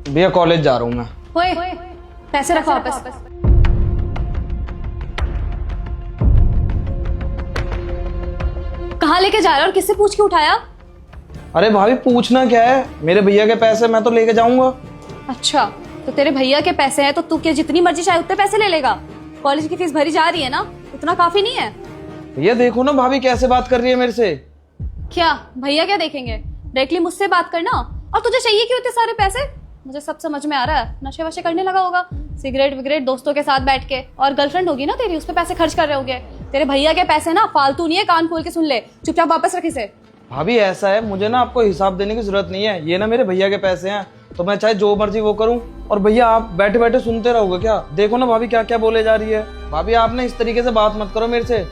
भैया कॉलेज जा रहा हूँ मैं। ओए, पैसे रखो वापस। कहाँ लेके जा रहा है और किससे पूछ के उठाया? अरे भाभी पूछना क्या है, मेरे भैया के पैसे मैं तो लेके जाऊंगा। अच्छा, तो तेरे भैया के पैसे हैं तो तू क्या जितनी मर्जी चाहे उतने पैसे ले लेगा? कॉलेज की फीस भरी जा रही है ना, उतना काफी नहीं है? भैया देखो ना भाभी कैसे बात कर रही है मेरे से। क्या भैया क्या देखेंगे? डायरेक्टली मुझसे बात करना। और तुझे चाहिए क्यों इतने सारे पैसे? मुझे सब समझ में आ रहा है, नशे वशे करने लगा होगा, सिगरेट विगरेट दोस्तों के साथ बैठ के। और गर्लफ्रेंड होगी ना तेरी, उस पे पैसे खर्च कर रहे होगे। तेरे भैया के पैसे ना फालतू नहीं है, कान खोल के सुन ले, चुपचाप वापस रख इसे। भाभी ऐसा है, मुझे ना आपको हिसाब देने की जरूरत नहीं है, ये ना मेरे भैया के पैसे हैं, तो मैं चाहे जो मर्जी वो करूं। और भैया आप बैठे बैठे सुनते रहोगे क्या? देखो ना भाभी क्या क्या बोले जा रही है। भाभी आप ना इस तरीके से बात मत करो मेरे से।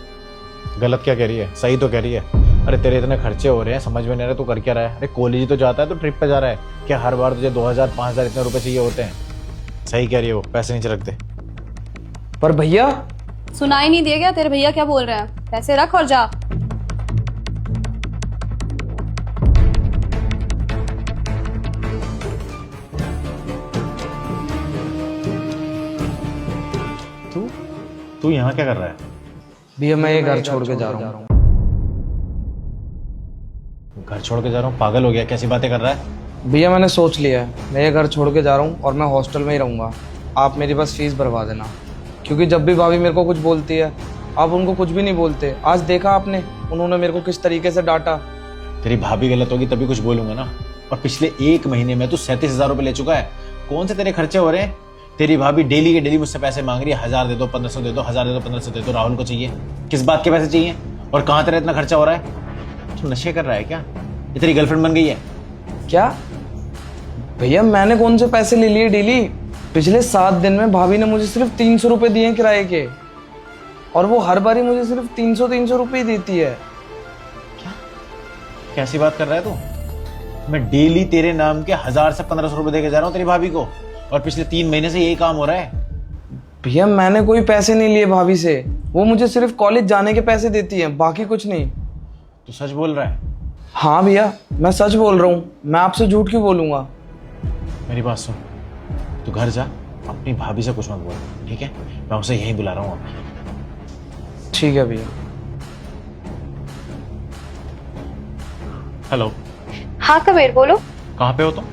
गलत क्या कह रही है? सही तो कह रही है। अरे तेरे इतने खर्चे हो रहे हैं, समझ में नहीं आ रहा तू कर क्या रहा है? अरे कॉलेज तो जाता है तो ट्रिप पे जा रहा है क्या? हर बार तुझे 2000 5000 इतने रुपए चाहिए होते हैं? सही कह रही है वो, पैसे नीचे रख दे। पर भैया सुनाई नहीं दिया क्या तेरे भैया क्या बोल रहे हैं? पैसे रख और जा। तू यहाँ क्या कर रहा है? भैया मैं ये घर छोड़ के जा रहा हूँ। घर छोड़ के जा रहा हूँ? पागल हो गया? कैसी बातें कर रहा है? भैया मैंने सोच लिया है, मैं ये घर छोड़ के जा रहा हूँ और मैं हॉस्टल में ही रहूँगा। आप मेरी बस फीस भरवा देना, क्योंकि जब भी भाभी मेरे को कुछ बोलती है आप उनको कुछ भी नहीं बोलते। आज देखा आपने उन्होंने मेरे को किस तरीके से डांटा। तेरी भाभी गलत होगी तभी कुछ बोलूंगा ना। और पिछले 1 महीने में तू 37,000 रुपए ले चुका है। कौन से तेरे खर्चे हो रहे हैं? तेरी भाभी डेली के डेली मुझसे पैसे मांग रही है, 1000 दे दो, 1500 दे दो, 1000 दे दो, 1500 दे दो। राहुल को चाहिए, किस बात के पैसे चाहिए? और कहाँ तेरा इतना खर्चा हो रहा है? तू नशे कर रहा है क्या? ये तेरी गर्लफ्रेंड बन गई है क्या? भैया मैंने कौन से पैसे ले लिए डेली? पिछले 7 दिन में भाभी ने मुझे सिर्फ 300 रुपए दिए हैं किराए के, और वो हर बारी मुझे सिर्फ 300 रुपए ही देती है। कैसी बात कर रहा है तू? मैं डेली तेरे नाम के 1000 से 1500 रुपए देके जा रहा हूँ तेरी भाभी को, और पिछले 3 महीने से यही काम हो रहा है। भैया मैंने कोई पैसे नहीं लिए भाभी से, वो मुझे सिर्फ कॉलेज जाने के पैसे देती है, बाकी कुछ नहीं। तू सच बोल रहा है? हाँ भैया मैं सच बोल रहा हूँ, मैं आपसे झूठ क्यों बोलूंगा। मेरी बात सुन, तू घर जा, अपनी भाभी से कुछ मत बोल, ठीक है? मैं उसे यहीं बुला रहा हूँ। ठीक है भैया। हेलो। हाँ कबीर बोलो। कहाँ पे हो तुम?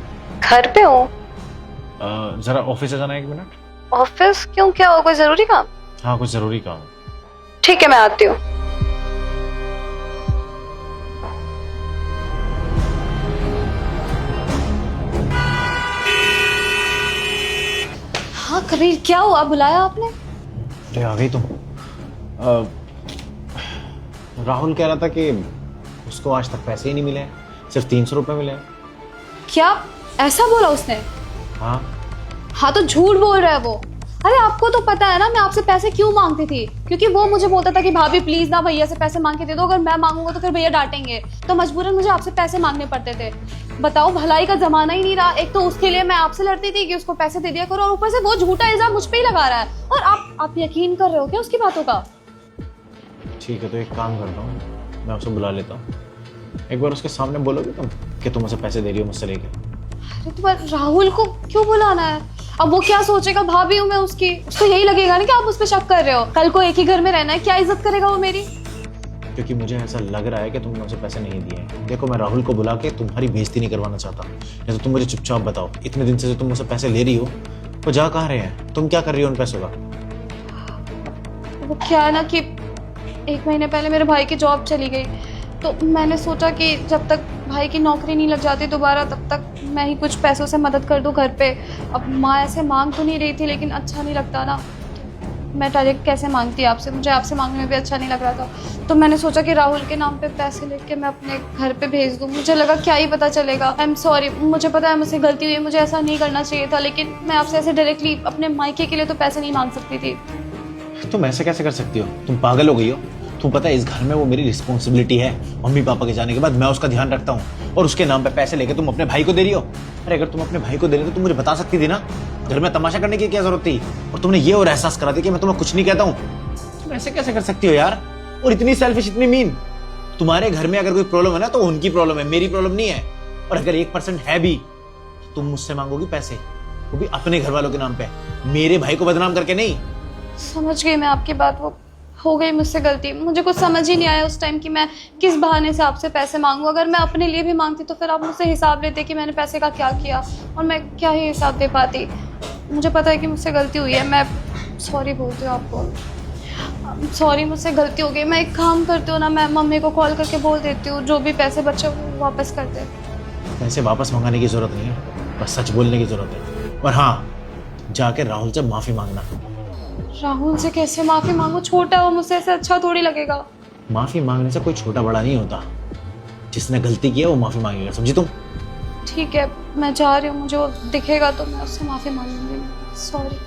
घर पे हूँ। जरा ऑफिस से जाना 1 मिनट। ऑफिस क्यों, क्या हो, कोई जरूरी काम? हाँ कुछ जरूरी काम है। ठीक है मैं आती हूँ। हाँ कबीर क्या हुआ, बुलाया आपने? अरे आ गई तुम। राहुल कह रहा था कि उसको आज तक पैसे ही नहीं मिले हैं, सिर्फ 300 रुपए मिले हैं। क्या ऐसा बोला उसने? हाँ। हाँ तो झूठ बोल रहा है वो। अरे आपको तो पता है ना मैं आपसे पैसे क्यों मांगती थी, क्योंकि वो मुझे बोलता था कि भाभी प्लीज ना भैया से पैसे मांग के दे दो, अगर मैं मांगूंगा तो फिर भैया डांटेंगे, तो मजबूरन मुझे आपसे पैसे मांगने पड़ते थे। बताओ भलाई का जमाना ही नहीं रहा, एक तो उसके लिए मैं आपसे लड़ती थी कि उसको पैसे दे दिया करो, और ऊपर से वो झूठा इल्जाम मुझ पे ही लगा रहा है। और आप यकीन कर रहे हो क्या उसकी बातों का? ठीक है तो एक काम करता हूँ, मैं उसे बुला लेता हूँ, एक बार उसके सामने बोलोगे तुम कि तुम उसे पैसे दे रही हो मुझसे लेके? अरे तो राहुल को क्यों बुलाना है? अब वो क्या सोचेगा, भाभी हूँ मैं उसकी, उसको यही लगेगा ना कि आप उस पर शक कर रहे हो। कल को एक ही घर में रहना है, क्या इज्जत करेगा वो मेरी? क्योंकि मुझे ऐसा लग रहा है कि तुमने उसे पैसे नहीं दिए हैं। देखो मैं राहुल को बुला के तुम्हारी बेइज्जती नहीं करवाना चाहता, नहीं तो तुम मुझे चुपचाप बताओ, इतने दिन से तुम मुझसे पैसे ले रही हो वो जा कहाँ रहे हैं? तुम क्या कर रही हो उन पैसों का? वो क्या है ना कि 1 महीने पहले मेरे भाई की जॉब चली गई, तो मैंने सोचा कि जब तक भाई की नौकरी नहीं लग जाती दोबारा, तब तक मैं ही कुछ पैसों से मदद कर दूं घर पे। अब माँ ऐसे मांग तो नहीं रही थी, लेकिन अच्छा नहीं लगता ना, मैं डायरेक्ट कैसे मांगती आपसे, मुझे आपसे मांगने में भी अच्छा नहीं लग रहा था। तो मैंने सोचा कि राहुल के नाम पे पैसे लेके मैं अपने घर पे भेज दूं। मुझे लगा क्या ही पता चलेगा। आई एम सॉरी, मुझे पता है मुझसे गलती हुई है, मुझे ऐसा नहीं करना चाहिए था, लेकिन मैं आपसे ऐसे डायरेक्टली अपने मायके के लिए तो पैसे नहीं मांग सकती थी। तुम ऐसे कैसे कर सकती हो? तुम पागल हो गई हो? तुम पता है इस घर में वो मेरी रिस्पॉन्सिबिलिटी है, मम्मी पापा के जाने के बाद मैं उसका ध्यान रखता हूँ, और उसके नाम पे पैसे लेके तुम अपने भाई को दे रही हो? अरे अगर तुम अपने भाई को दे रही हो तो तुम मुझे बता सकती थी ना, घर में तमाशा करने की क्या जरूरत थी? और तुमने ये और एहसास करा दिया कि मैं तुम्हें कुछ नहीं कहता हूँ। तुम ऐसे कैसे कर सकती हो यार? और इतनी सेल्फिश, इतनी मीन। तुम्हारे घर में अगर कोई प्रॉब्लम है ना तो उनकी प्रॉब्लम है, मेरी प्रॉब्लम नहीं है। और अगर 1% है भी तुम मुझसे मांगोगी पैसे, वो भी अपने घर वालों के नाम पे, मेरे भाई को बदनाम करके नहीं। समझ गई मैं आपकी बात, वो हो गई मुझसे गलती। मुझे कुछ समझ ही नहीं आया उस टाइम कि मैं किस बहाने से आपसे पैसे मांगूं। अगर मैं अपने लिए भी मांगती तो फिर आप मुझसे हिसाब लेते कि मैंने पैसे का क्या किया, और मैं क्या ही हिसाब दे पाती। मुझे पता है कि मुझसे गलती हुई है, मैं सॉरी बोलती हूँ आपको। सॉरी, मुझसे गलती हो गई। मैं एक काम करती हूँ ना, मैं मम्मी को कॉल करके बोल देती हूँ जो भी पैसे बचे वो वापस कर दे। पैसे वापस मंगाने की जरूरत नहीं है, बस सच बोलने की जरूरत है। और हाँ, जाके राहुल से माफी मांगना। राहुल से कैसे माफ़ी मांगू? छोटा है वो मुझसे, ऐसे अच्छा थोड़ी लगेगा। माफी मांगने से कोई छोटा बड़ा नहीं होता, जिसने गलती की है वो माफी मांगेगा, समझी तुम? ठीक है, मैं जा रही हूँ, मुझे वो दिखेगा तो मैं उससे माफ़ी मांगूंगी। सॉरी।